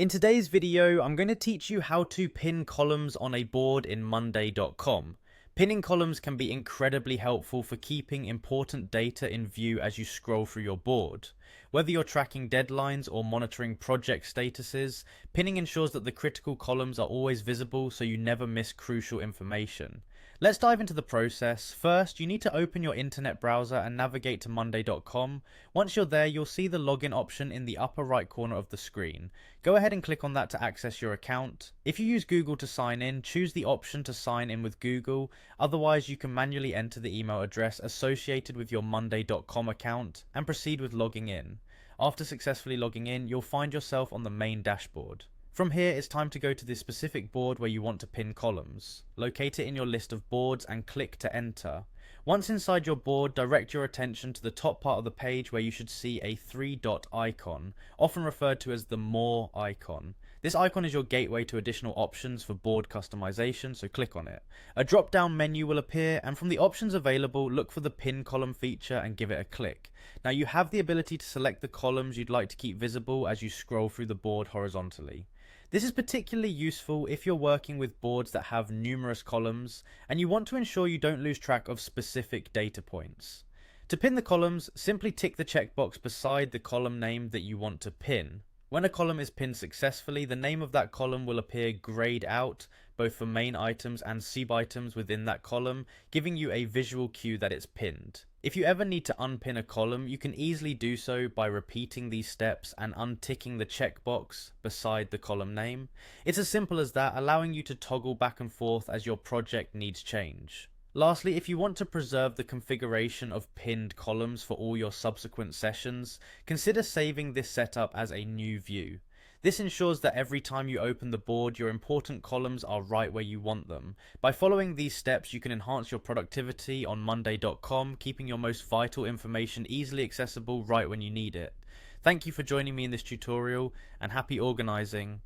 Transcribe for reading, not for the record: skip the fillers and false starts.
In today's video, I'm going to teach you how to pin columns on a board in Monday.com. Pinning columns can be incredibly helpful for keeping important data in view as you scroll through your board. Whether you're tracking deadlines or monitoring project statuses, pinning ensures that the critical columns are always visible so you never miss crucial information. Let's dive into the process. First, you need to open your internet browser and navigate to Monday.com. Once you're there, you'll see the login option in the upper right corner of the screen. Go ahead and click on that to access your account. If you use Google to sign in, choose the option to sign in with Google. Otherwise, you can manually enter the email address associated with your Monday.com account and proceed with logging in. After successfully logging in, you'll find yourself on the main dashboard. From here, it's time to go to the specific board where you want to pin columns. Locate it in your list of boards and click to enter. Once inside your board, direct your attention to the top part of the page where you should see a three-dot icon, often referred to as the More icon. This icon is your gateway to additional options for board customization, so click on it. A drop-down menu will appear, and from the options available, look for the pin column feature and give it a click. Now you have the ability to select the columns you'd like to keep visible as you scroll through the board horizontally. This is particularly useful if you're working with boards that have numerous columns and you want to ensure you don't lose track of specific data points. To pin the columns, simply tick the checkbox beside the column name that you want to pin. When a column is pinned successfully, the name of that column will appear grayed out, both for main items and sub-items within that column, giving you a visual cue that it's pinned. If you ever need to unpin a column, you can easily do so by repeating these steps and unticking the checkbox beside the column name. It's as simple as that, allowing you to toggle back and forth as your project needs change. Lastly, if you want to preserve the configuration of pinned columns for all your subsequent sessions, consider saving this setup as a new view. This ensures that every time you open the board, your important columns are right where you want them. By following these steps, you can enhance your productivity on Monday.com, keeping your most vital information easily accessible right when you need it. Thank you for joining me in this tutorial, and happy organizing.